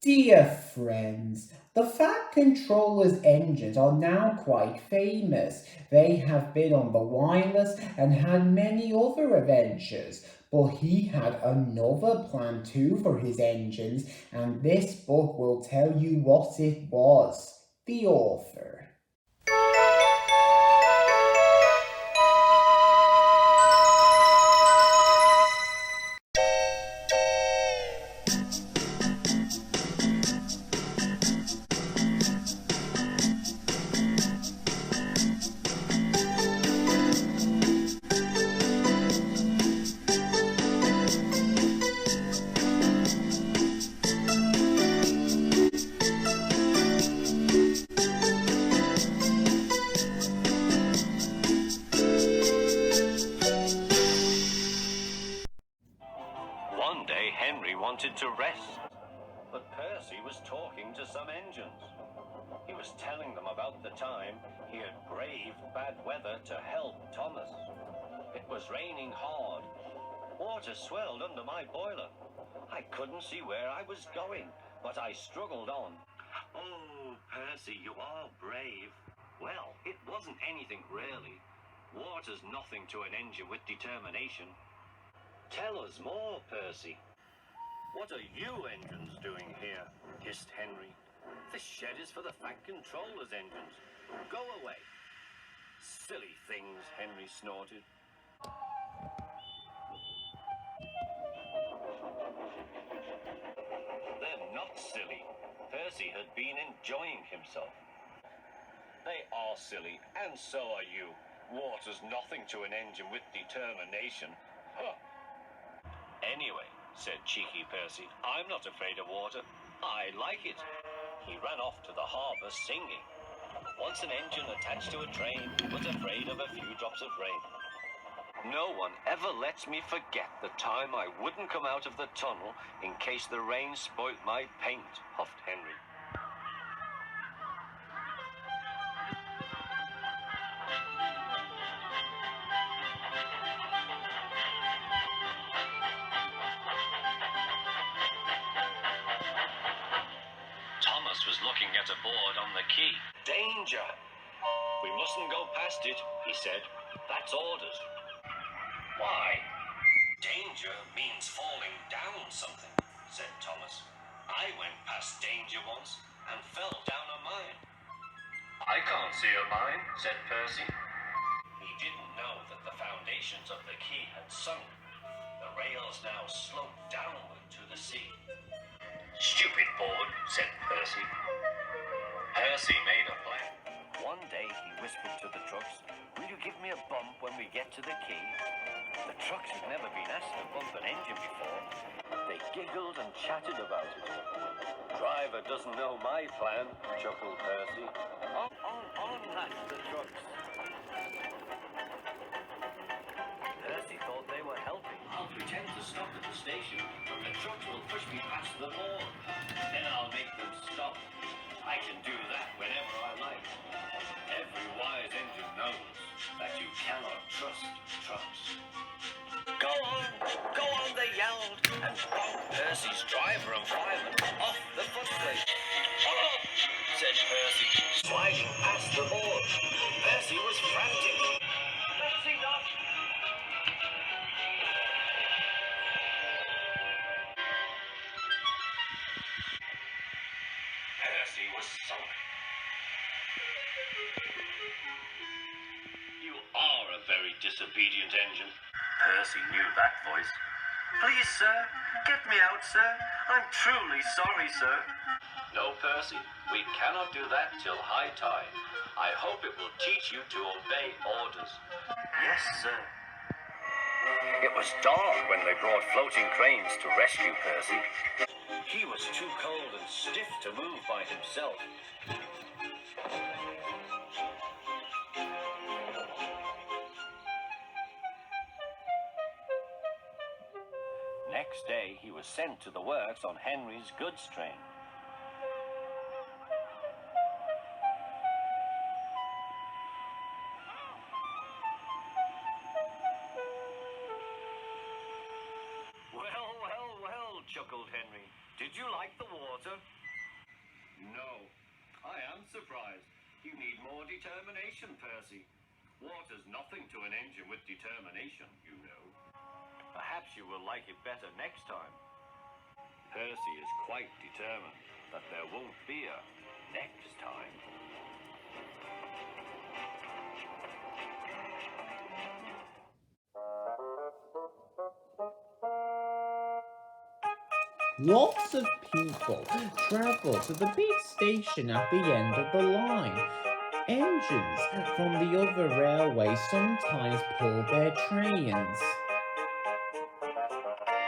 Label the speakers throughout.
Speaker 1: Dear friends, the Fat Controller's engines are now quite famous. They have been on the wireless and had many other adventures. But he had another plan too for his engines, and this book will tell you what it was. The author.
Speaker 2: One day Henry wanted to rest, but Percy was talking to some engines. He was telling them about the time he had braved bad weather to help Thomas. It was raining hard. Water swelled under my boiler. I couldn't see where I was going, but I struggled on. Oh, Percy, you are brave. Well, it wasn't anything really. Water's nothing to an engine with determination. Tell us more, Percy. What are you engines doing here? Hissed Henry. This shed is for the Fat Controller's engines. Go away. Silly things, Henry snorted. They're not silly. Percy had been enjoying himself. They are silly, and so are you. Water's nothing to an engine with determination. Huh. Anyway, said cheeky Percy, I'm not afraid of water. I like it. He ran off to the harbour singing. Once an engine attached to a train was afraid of a few drops of rain. No one ever lets me forget the time I wouldn't come out of the tunnel in case the rain spoilt my paint, huffed Henry. Thomas was looking at a board on the quay. Danger! We mustn't go past it, he said. That's orders. Why? Danger means falling down something, said Thomas. I went past danger once and fell down a mine. I can't see a mine, said Percy. He didn't know that the foundations of the quay had sunk. The rails now sloped downward to the sea. Stupid board, said Percy. Percy made a plan. One day he whispered to the trucks, will you give me a bump when we get to the quay? The trucks had never been asked to bump an engine before. They giggled and chatted about it. Driver doesn't know my plan, chuckled Percy. On, laughed the trucks. Percy thought they were helping. I'll pretend to stop at the station, but the trucks will push me past the board. Then I'll make them stop. I can do that whenever I like. Every wise engine knows that you cannot trust trucks. Go on, they yelled, and bumped Percy's driver and fireman off the footplate. Oh, said Percy, sliding past the board. Percy was frantic. That's enough. Percy was sunk. You are a very disobedient engine. Percy knew that voice. Please, sir, get me out, sir. I'm truly sorry, sir. No, Percy, we cannot do that till high tide. I hope it will teach you to obey orders. Yes, sir. It was dark when they brought floating cranes to rescue Percy. He was too cold and stiff to move by himself. Next day, he was sent to the works on Henry's goods train. Well, chuckled Henry. Did you like the water? No. I am surprised. You need more determination, Percy. Water's nothing to an engine with determination, you know. Perhaps you will like it better next time. Percy is quite determined that there won't be a next time.
Speaker 1: Lots of people travel to the big station at the end of the line. Engines from the other railways sometimes pull their trains.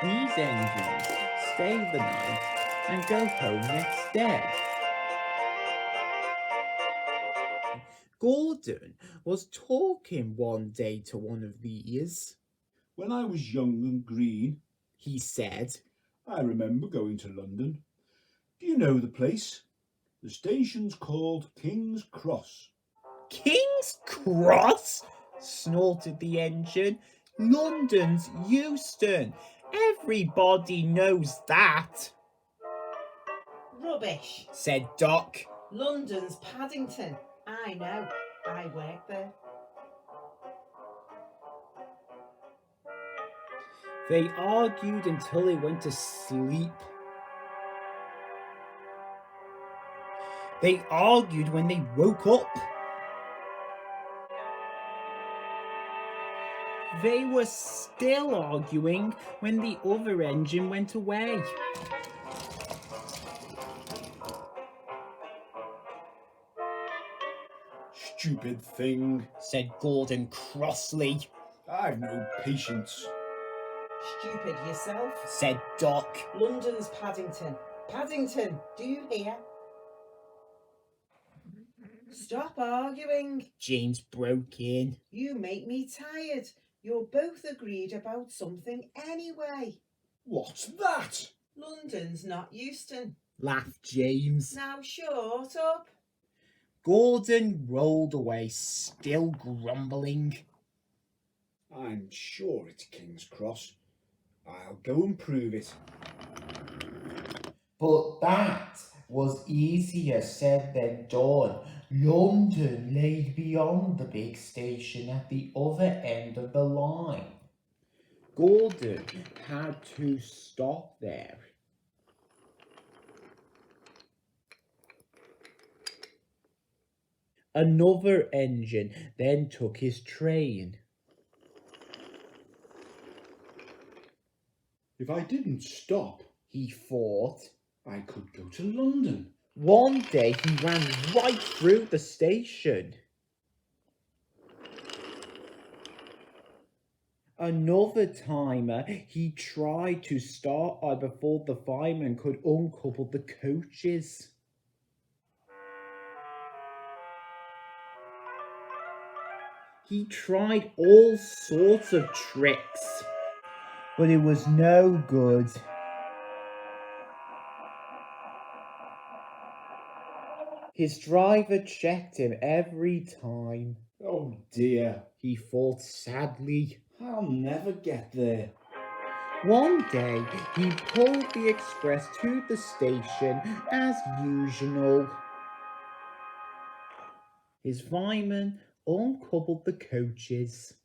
Speaker 1: These engines stay the night and go home next day. Gordon was talking one day to one of these.
Speaker 3: When I was young and green,
Speaker 1: He said,
Speaker 3: I remember going to London. Do you know the place? The station's called King's Cross.
Speaker 1: King's Cross? Snorted the engine. London's Euston. Everybody knows that,
Speaker 4: Rubbish.
Speaker 1: said Doc.
Speaker 4: London's Paddington. I know. I work there.
Speaker 1: They argued until they went to sleep. They argued when they woke up. They were still arguing when the other engine went away.
Speaker 3: Stupid thing.
Speaker 1: Said Gordon crossly.
Speaker 3: I've no patience.
Speaker 4: Stupid yourself.
Speaker 1: Said Doc.
Speaker 4: London's Paddington. Paddington, do you hear? Stop arguing.
Speaker 1: James broke in.
Speaker 4: You make me tired. You're both agreed about something anyway.
Speaker 3: What's that?
Speaker 4: London's not Euston.
Speaker 1: Laughed James.
Speaker 4: Now shut up.
Speaker 1: Gordon rolled away, still grumbling.
Speaker 3: I'm sure it's King's Cross. I'll go and prove it.
Speaker 1: But that was easier said than done. London lay beyond the big station at the other end of the line. Gordon had to stop there. Another engine then took his train.
Speaker 3: If I didn't stop,
Speaker 1: He thought.
Speaker 3: I could go to London.
Speaker 1: One day he ran right through the station. Another timer, he tried to start before the fireman could uncouple the coaches. He tried all sorts of tricks, but it was no good. His driver checked him every time.
Speaker 3: Oh dear,
Speaker 1: He thought sadly.
Speaker 3: I'll never get there.
Speaker 1: One day, he pulled the express to the station as usual. His fireman uncoupled the coaches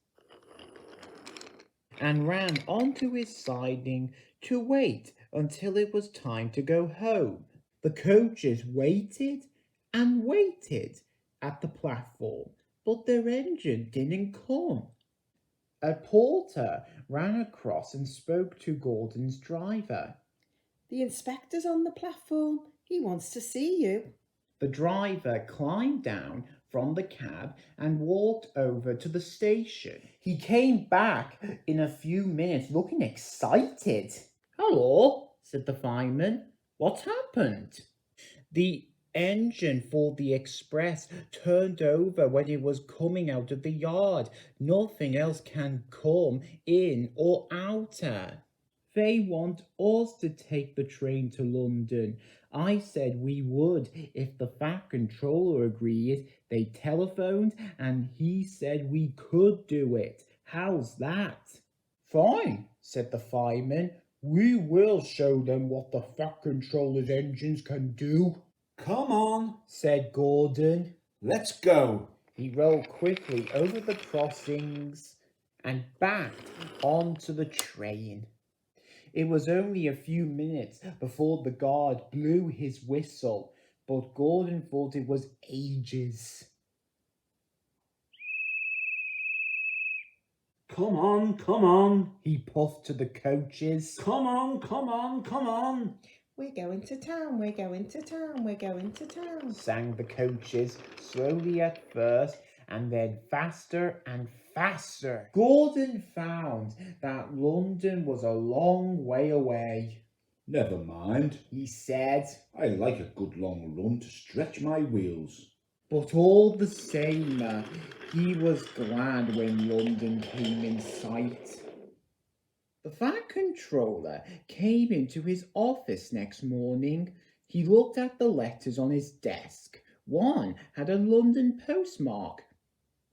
Speaker 1: and ran onto his siding to wait until it was time to go home. The coaches waited and waited at the platform, but their engine didn't come. A porter ran across and spoke to Gordon's driver.
Speaker 4: The inspector's on the platform. He wants to see you.
Speaker 1: The driver climbed down from the cab and walked over to the station. He came back in a few minutes looking excited. "Hello," said the fireman. "What's happened?" "The engine for the express turned over when it was coming out of the yard. Nothing else can come in or out. They want us to take the train to London. I said we would if the Fat Controller agreed. They telephoned and he said we could do it. How's that?" "Fine," said the fireman. We will show them what the Fat Controller's engines can do,
Speaker 3: Come on,
Speaker 1: said Gordon.
Speaker 3: let's go.
Speaker 1: He rolled quickly over the crossings and back onto the train. It was only a few minutes before the guard blew his whistle, but Gordon thought it was ages.
Speaker 3: Come on, come on.
Speaker 1: He puffed to the coaches.
Speaker 3: Come on, come on, come on.
Speaker 4: We're going to town, we're going to town, we're going to town,
Speaker 1: Sang the coaches, slowly at first, and then faster and faster. Gordon found that London was a long way away.
Speaker 3: Never mind.
Speaker 1: He said,
Speaker 3: I like a good long run to stretch my wheels.
Speaker 1: but all the same, he was glad when London came in sight. The Fat Controller came into his office next morning. He looked at the letters on his desk. One had a London postmark.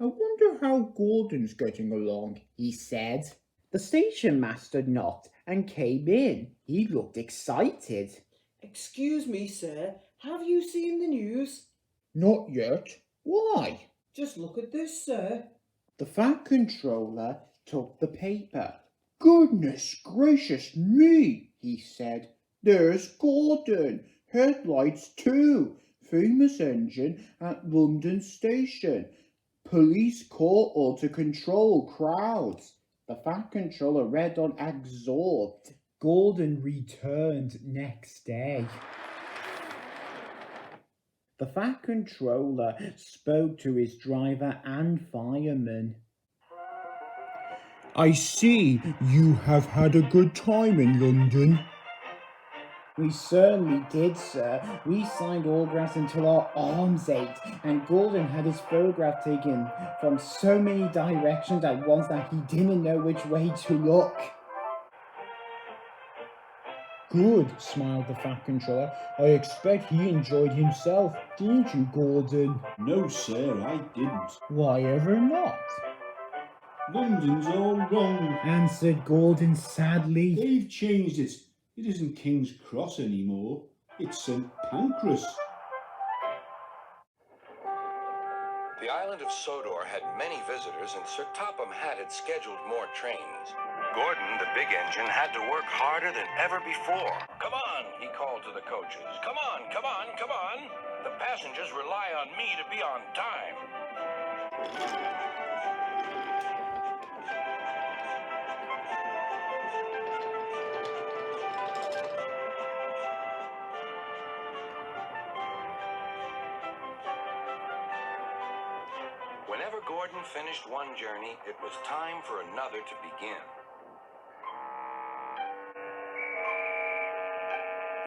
Speaker 1: I wonder how Gordon's getting along, he said. The station master knocked and came in. He looked excited.
Speaker 5: Excuse me, sir, have you seen the news?
Speaker 1: Not yet. Why?
Speaker 5: Just look at this, sir.
Speaker 1: The Fat Controller took the paper. Goodness gracious me, he said. There's Gordon. Headlights too. Famous engine at London Station. Police call to control crowds. The Fat Controller read on absorbed. Gordon returned next day. The Fat Controller spoke to his driver and fireman. I see you have had a good time in London. We certainly did, sir. We signed autographs until our arms ached, and Gordon had his photograph taken from so many directions at once that he didn't know which way to look. Good, smiled the Fat Controller. I expect he enjoyed himself, didn't you, Gordon?
Speaker 3: No, sir, I didn't.
Speaker 1: Why ever not?
Speaker 3: London's all wrong.
Speaker 1: Answered Gordon sadly.
Speaker 3: They've changed it. It isn't King's Cross anymore. It's St. Pancras.
Speaker 2: The island of Sodor had many visitors, and Sir Topham had scheduled more trains. Gordon, the big engine, had to work harder than ever before. Come on, he called to the coaches. Come on, come on, come on. The passengers rely on me to be on time. Whenever Gordon finished one journey, it was time for another to begin.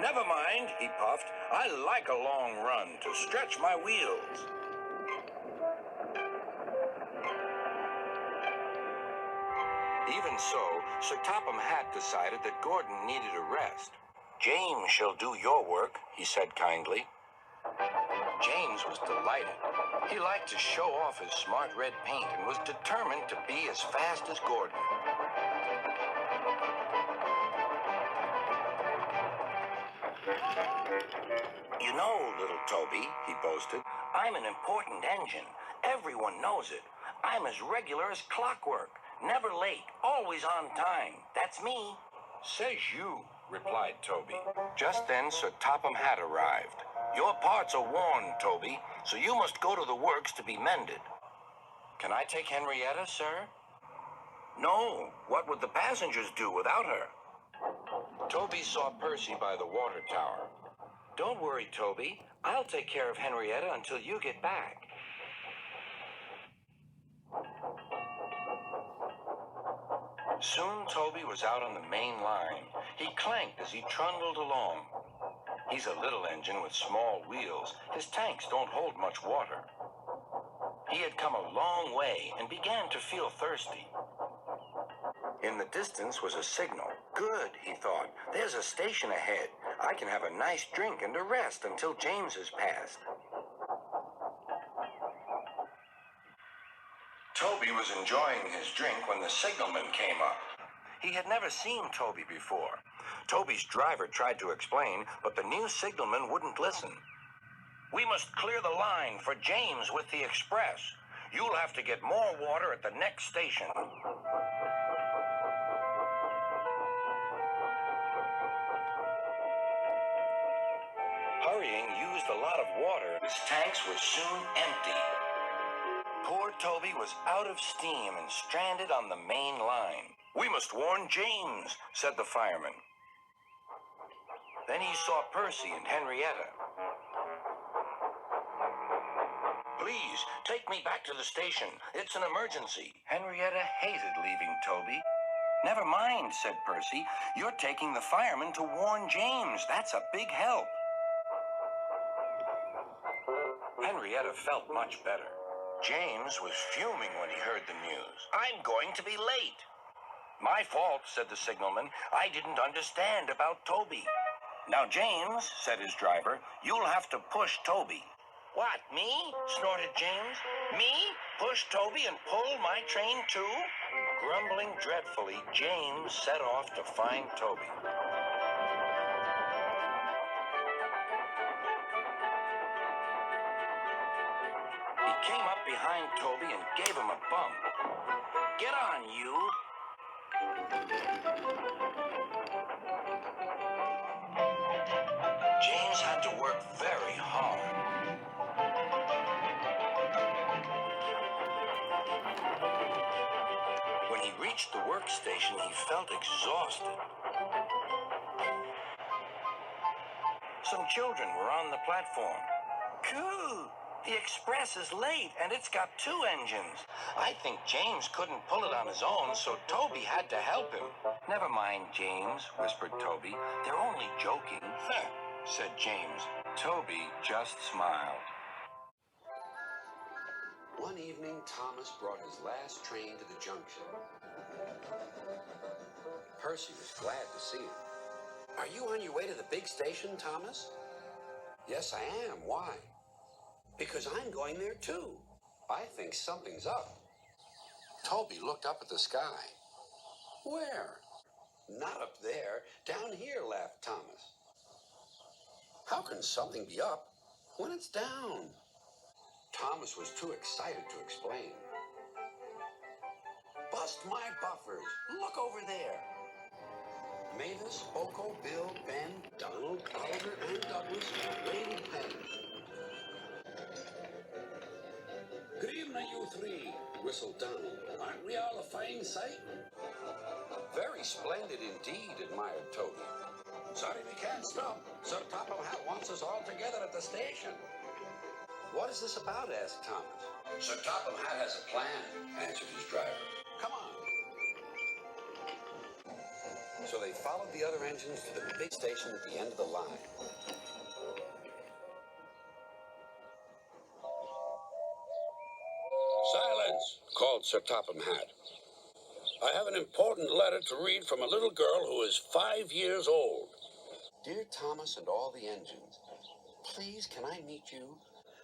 Speaker 2: Never mind, he puffed. I like a long run to stretch my wheels. Even so, Sir Topham Hatt decided that Gordon needed a rest. James shall do your work, he said kindly. James was delighted. He liked to show off his smart red paint and was determined to be as fast as Gordon. You know, little Toby, he boasted, I'm an important engine. Everyone knows it. I'm as regular as clockwork. Never late, always on time. That's me. Says you, replied Toby. Just then, Sir Topham Hatt arrived. Your parts are worn, Toby, so you must go to the works to be mended. Can I take Henrietta, sir? No. What would the passengers do without her? Toby saw Percy by the water tower. Don't worry, Toby. I'll take care of Henrietta until you get back. Soon Toby was out on the main line. He clanked as he trundled along. He's a little engine with small wheels. His tanks don't hold much water. He had come a long way and began to feel thirsty. In the distance was a signal. Good, he thought. There's a station ahead. I can have a nice drink and a rest until James has passed. Toby was enjoying his drink when the signalman came up. He had never seen Toby before. Toby's driver tried to explain, but the new signalman wouldn't listen. We must clear the line for James with the express. You'll have to get more water at the next station. Hurrying used a lot of water. His tanks were soon empty. Poor Toby was out of steam and stranded on the main line. We must warn James, said the fireman. Then he saw Percy and Henrietta. Please, take me back to the station. It's an emergency. Henrietta hated leaving Toby. Never mind, said Percy. You're taking the fireman to warn James. That's a big help. Henrietta felt much better. James was fuming when he heard the news. I'm going to be late. My fault, said the signalman. I didn't understand about Toby. Now, James, said his driver, you'll have to push Toby. What, me? Snorted James. Me? Push Toby and pull my train too? Grumbling dreadfully, James set off to find Toby. He came up behind Toby and gave him a bump. Get on, you! James had to work very hard. When he reached the workstation, he felt exhausted. Some children were on the platform. Coo! The express is late, and it's got 2 engines. I think James couldn't pull it on his own, so Toby had to help him. Never mind, James, whispered Toby. They're only joking. Huh, said James. Toby just smiled.
Speaker 6: One evening, Thomas brought his last train to the junction. Percy was glad to see him. Are you on your way to the big station, Thomas? Yes, I am. Why? Because I'm going there too. I think something's up. Toby looked up at the sky. Where? Not up there. Down here, laughed Thomas. How can something be up when it's down? Thomas was too excited to explain. Bust my buffers. Look over there. Mavis, Oko, Bill, Ben, Donald, Oliver, and Douglas, Lady Penn. Good evening, you 3, whistled Donald. Aren't we all a fine sight? Very splendid indeed, admired Toby. Sorry we can't stop. Sir Topham Hatt wants us all together at the station. What is this about? Asked Thomas. Sir Topham Hatt has a plan, answered his driver. Come on. So they followed the other engines to the big station at the end of the line. Silence, called Sir Topham Hatt. I have an important letter to read from a little girl who is 5 years old. Dear Thomas and all the engines, please can I meet you?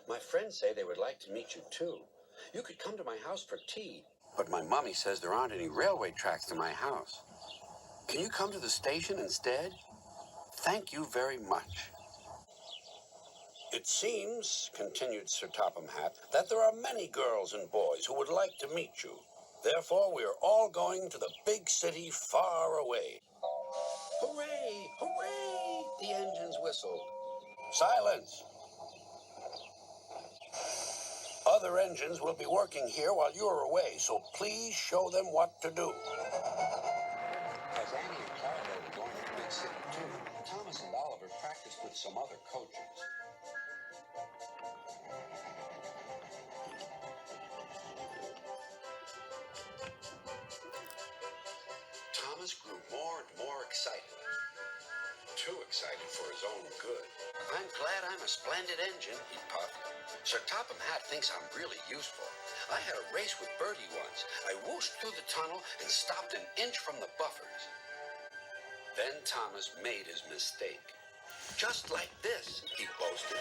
Speaker 6: My friends say they would like to meet you too. You could come to my house for tea. But my mommy says there aren't any railway tracks to my house. Can you come to the station instead? Thank you very much. It seems, continued Sir Topham Hatt, that there are many girls and boys who would like to meet you. Therefore, we are all going to the big city far away. Hooray! Hooray! The engines whistled. Silence! Other engines will be working here while you're away, so please show them what to do. As Annie and Clara were going to the big city too, Thomas and Oliver practiced with some other coaches. Thomas grew more and more excited. Too excited for his own good. I'm glad I'm a splendid engine, he puffed. Sir Topham Hatt thinks I'm really useful. I had a race with Bertie once. I whooshed through the tunnel and stopped an inch from the buffers. Then Thomas made his mistake. Just like this, he boasted.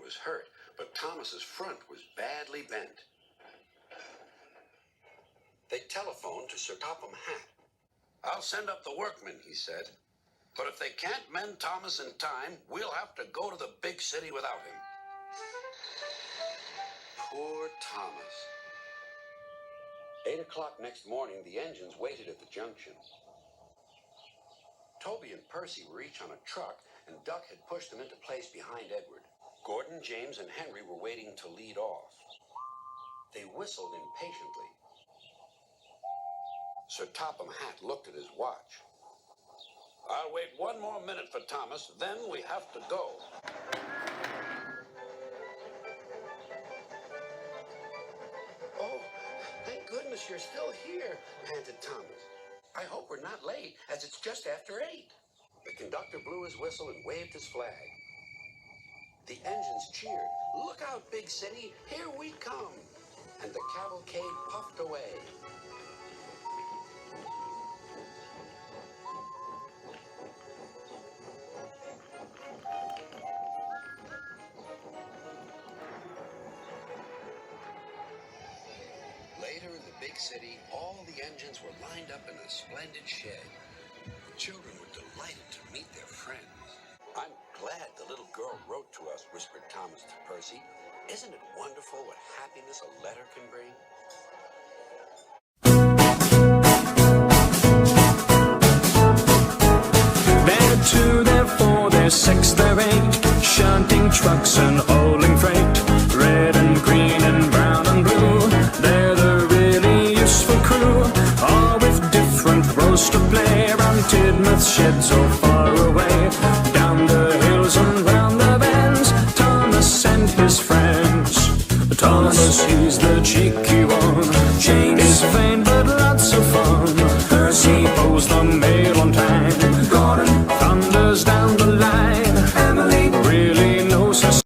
Speaker 6: was hurt, but Thomas's front was badly bent. They telephoned to Sir Topham Hatt. "I'll send up the workmen," he said. "But if they can't mend Thomas in time, we'll have to go to the big city without him." Poor Thomas. 8 o'clock next morning, the engines waited at the junction. Toby and Percy were each on a truck, and Duck had pushed them into place behind Edward. Gordon, James, and Henry were waiting to lead off. They whistled impatiently. Sir Topham Hatt looked at his watch. "I'll wait one more minute for Thomas, then we have to go." "Oh, thank goodness you're still here," panted Thomas. "I hope we're not late, as it's just after 8. The conductor blew his whistle and waved his flag. The engines cheered. "Look out, big city, here we come!" And the cavalcade puffed away. Later in the big city, all the engines were lined up in a splendid shed. The children were delighted to meet their friends. "I'm glad the little girl wrote to us," whispered Thomas to Percy. "Isn't it wonderful what happiness a letter can bring?"
Speaker 7: They're 2, they're 4, they're 6, they're 8, shunting trucks and hauling freight. Red and green and brown and blue, they're the really useful crew, all with different roles to play. Around Tidmouth's sheds or far away, down the hills and round the bends, Thomas and his friends. Thomas, he's the cheeky one, James is vain but lots of fun, Percy pulls the mail on time,